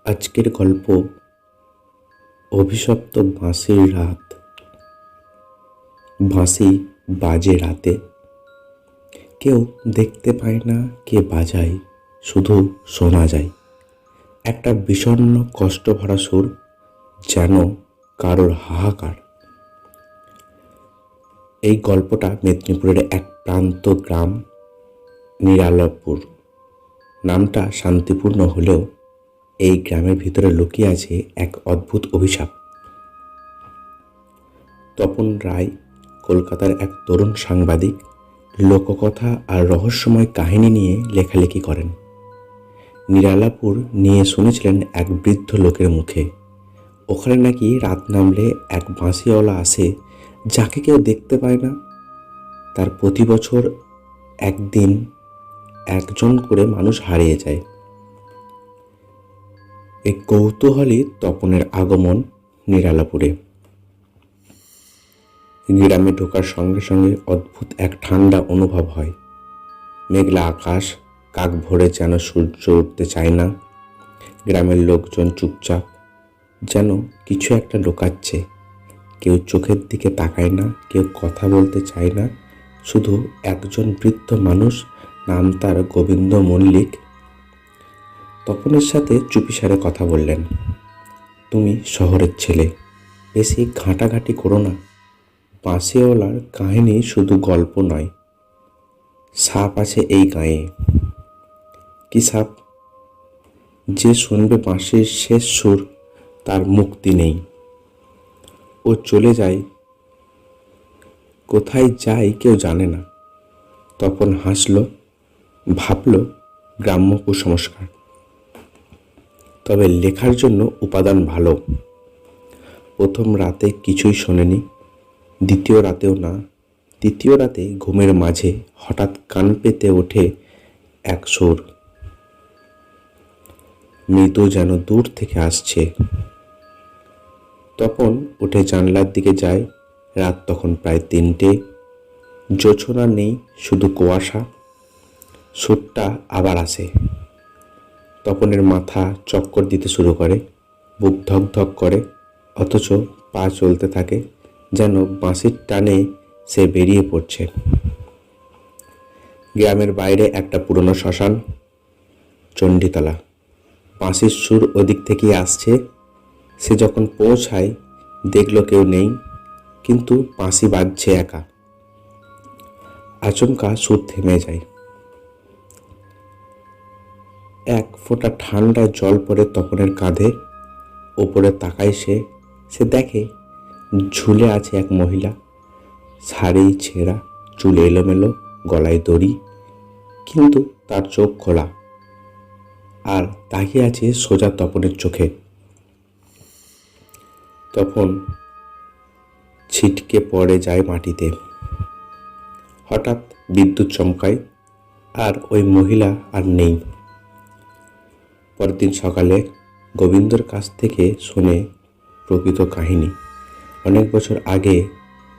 আজকের গল্প অভিশপ্ত বাঁশির রাত। বাঁশি বাজে রাতে, কেউ দেখতে পায় না কে বাজায়, শুধু শোনা যায় একটা বিষণ্ণ কষ্ট ভরা সুর, যেন কারোর হাহাকার। এই গল্পটা মেদিনীপুরের এক প্রান্ত গ্রাম নিরালাপুর। নামটা শান্তিপূর্ণ হলেও এই গ্রামের ভিতরে লুকিয়ে আছে এক অদ্ভুত অভিশাপ। তপন রায় কলকাতার এক তরুণ সাংবাদিক, লোককথা আর রহস্যময় কাহিনী নিয়ে লেখালেখি করেন। নিরালাপুর নিয়ে শুনেছিলেন এক বৃদ্ধ লোকের মুখে, ওখানে নাকি রাত নামলে এক বাঁশিওয়ালা আসে যাকে কেউ দেখতে পায় না। তার প্রতি বছর একদিন একজন করে মানুষ হারিয়ে যায়। এই কৌতূহলী তপনের আগমন নিরালাপুরে। গ্রামে ঢোকার সঙ্গে সঙ্গে অদ্ভুত এক ঠান্ডা অনুভব হয়। মেঘলা আকাশ, কাক ভোরে যেন সূর্য উঠতে চায় না। গ্রামের লোকজন চুপচাপ, যেন কিছু একটা লুকাচ্ছে। কেউ চোখের দিকে তাকায় না, কেউ কথা বলতে চায় না। শুধু একজন বৃদ্ধ মানুষ, নাম তার গোবিন্দ মল্লিক, তপনের সাথে চুপিসারে কথা বললেন। তুমি শহরের ছেলে, বেশি ঘাঁটাঘাঁটি করো না। বাঁশিওয়ালার কাহিনী শুধু গল্প নয়, সাপ আছে এই গায়ে। কি সাপ? যে শুনবে বাঁশির শেষ সুর, তার মুক্তি নেই। ও চলে যায়, কোথায় যায় কেউ জানে না। তপন হাসল, ভাবল গ্রাম্য কুসংস্কার, তবে লেখার জন্য উপাদান ভালো। প্রথম রাতে কিছুই শোনেনি, দ্বিতীয় রাতেও না। তৃতীয় রাতে ঘুমের মাঝে হঠাৎ কান পেতে ওঠে এক সুর, মৃদু, যেন দূর থেকে আসছে। তপন উঠে জানলার দিকে যায়। রাত তখন প্রায় 3টে। জোছনা নেই, শুধু কুয়াশা। সুরটা আবার আসে। তপনের মাথা চক্কর দিতে শুরু করে, বুক ধক ধক করে, অথচ পা চলতে থাকে, যেন বাঁশির টানে সে বেরিয়ে পড়ছে। গ্রামের বাইরে একটা পুরনো শ্মশান, চণ্ডীতলা। বাঁশির সুর ওদিক থেকেই আসছে। সে যখন পৌঁছায়, দেখল কেউ নেই, কিন্তু বাঁশি বাজছে একা। আচমকা সুর থেমে যায়। এক ফোঁটা ঠান্ডা জল পড়ে তপনের কাঁধে। ওপরে তাকায় সে দেখে ঝুলে আছে এক মহিলা, শাড়ি ছেঁড়া, চুল এলোমেলো, গলায় দড়ি, কিন্তু তার চোখ খোলা, আর তাকিয়ে আছে সোজা তপনের চোখে। তপন ছিটকে পড়ে যায় মাটিতে। হঠাৎ বিদ্যুৎ চমকায়, আর ওই মহিলা আর নেই। পরের দিন সকালে গোবিন্দর কাছ থেকে শুনে প্রকৃত কাহিনী। অনেক বছর আগে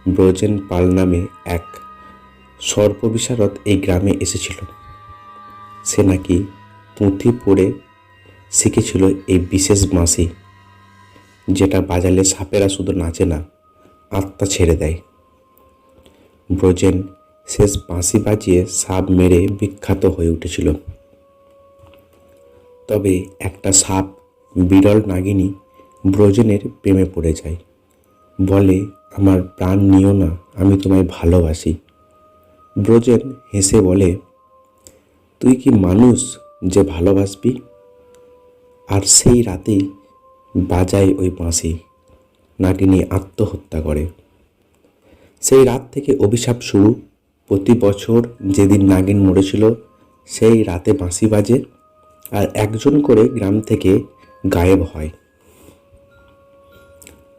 ব্রজেন পাল নামে এক সর্পবিশারদ এই গ্রামে এসেছিল। সে নাকি পুঁথি পড়ে শিখেছিল এই বিশেষ বাঁশি, যেটা বাজালে সাপেরা শুধু নাচে না, আত্মা ছেড়ে দেয়। ব্রজেন শেষ বাঁশি বাজিয়ে সাপ মেরে বিখ্যাত হয়ে উঠেছিল। তবে একটা সাপ, বিরল নাগিনী, ব্রজেনের প্রেমে পড়ে যায়। বলে, আমার প্রাণ নিও না, আমি তোমায় ভালোবাসি। ব্রজেন হেসে বলে, তুই কি মানুষ যে ভালোবাসবি? আর সেই রাতেই বাজায় ওই বাঁশি। নাগিনী আত্মহত্যা করে। সেই রাত থেকে অভিশাপ শুরু। প্রতি বছর যেদিন নাগিন মরেছিল, সেই রাতে বাঁশি বাজে, আর একজন করে গ্রাম থেকে গায়েব হয়।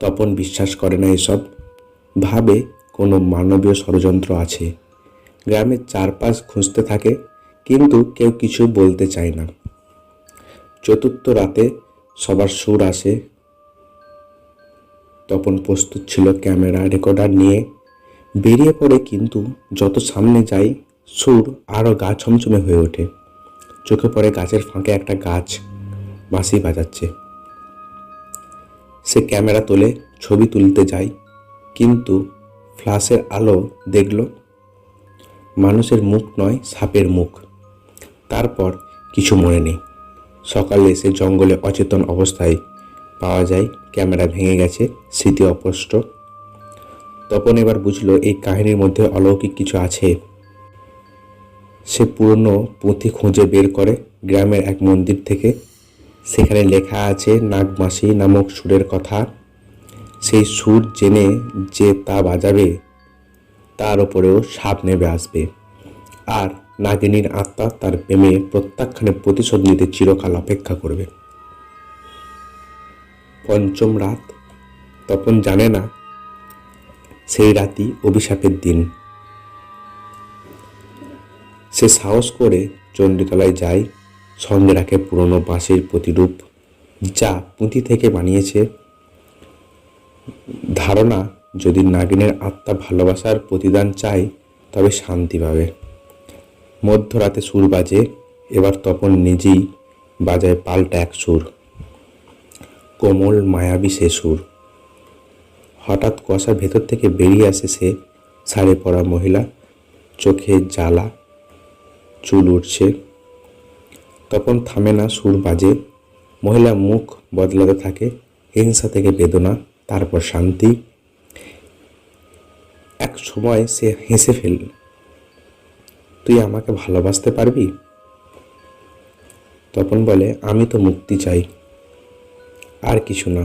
তপন বিশ্বাস করে না এসব, ভাবে কোনো মানবীয় ষড়যন্ত্র আছে। গ্রামের চারপাশ খুঁজতে থাকে, কিন্তু কেউ কিছু বলতে চায় না। চতুর্থ রাতে সবার সুর আসে। তপন প্রস্তুত ছিল, ক্যামেরা রেকর্ডার নিয়ে বেরিয়ে পড়ে, কিন্তু যত সামনে যায় সুর আরও গা ছমছমে হয়ে ওঠে। চোখে পড়ে গাছের ফাঁকে একটা গাছ, বাঁশি বাজাচ্ছে। সে ক্যামেরা তোলে, ছবি তুলতে যায়, কিন্তু ফ্ল্যাশের আলো দেখল মানুষের মুখ নয়, সাপের মুখ। তারপর কিছু মনে নেই। সকালে এসে জঙ্গলে অচেতন অবস্থায় পাওয়া যায়, ক্যামেরা ভেঙে গেছে, স্মৃতি অস্পষ্ট। তপন এবার বুঝলো এই কাহিনীর মধ্যে অলৌকিক কিছু আছে। সে পুরনো পুঁথি খুঁজে বের করে গ্রামের এক মন্দির থেকে। সেখানে লেখা আছে নাগমাসি নামক সুরের কথা। সেই সুর জেনে যে তা বাজাবে তার ওপরেও সাপ নেমে আসবে, আর নাগিনীর আত্মা তার প্রেমে প্রত্যাখ্যানে প্রতিশোধ নিতে চিরকাল অপেক্ষা করবে। পঞ্চম রাত। তপন জানে না সেই রাতই অভিশাপের দিন। সে সাহস করে চণ্ডীতলায় যায়, সঙ্গে রাখে পুরনো বাঁশির প্রতিরূপ যা পুঁথি থেকে বানিয়েছে। ধারণা, যদি নাগিনের আত্মা ভালোবাসার প্রতিদান চায় তবে শান্তি পাবে। মধ্যরাতে সুর বাজে। এবার তপন নিজেই বাজায় পাল্টা এক সুর, কোমল মায়াবী সে সুর। হঠাৎ কুয়াশার ভেতর থেকে বেরিয়ে আসে সে, শাড়ি পরা মহিলা, চোখে জ্বালা, চুল উঠছে। তপন থামে না, সুর বাজে। মহিলা মুখ বদলাতে থাকে, হিংসা থেকে বেদনা, তারপর শান্তি। এক সময় সে হেসে ফেলল, তুই আমাকে ভালোবাসতে পারবি? তপন বলে, আমি তো মুক্তি চাই, আর কিছু না।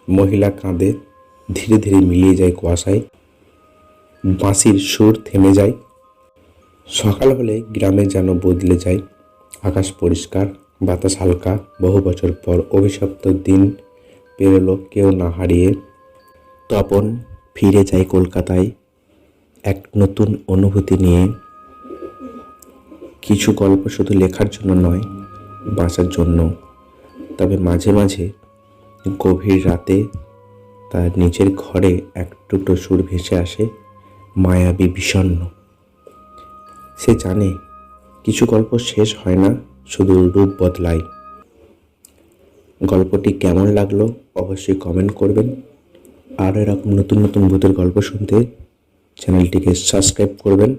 মহিলা কাঁদে, ধীরে ধীরে মিলিয়ে যায় কুয়াশায়। বাঁশির সুর থেমে যায়। সকাল হলে গ্রামে যেন বদলে যায়। আকাশ পরিষ্কার, বাতাস হালকা। বহু বছর পর অভিশপ্ত দিন পেরোলো কেউ না হারিয়ে। তপন ফিরে যায় কলকাতায় এক নতুন অনুভূতি নিয়ে। কিছু গল্প শুধু লেখার জন্য নয়, বাঁচার জন্য। তবে মাঝে মাঝে গভীর রাতে তার নিচের ঘরে এক টুকরো সুর ভেসে আসে, মায়াবী বিষণ্ণ। সে জানে কিছু গল্প শেষ হয় না, শুধু রূপ বদলায়। গল্পটি কেমন লাগলো অবশ্যই কমেন্ট করবেন। আর এরকম নতুন নতুন ভূতের গল্প শুনতে চ্যানেলটিকে সাবস্ক্রাইব করবেন।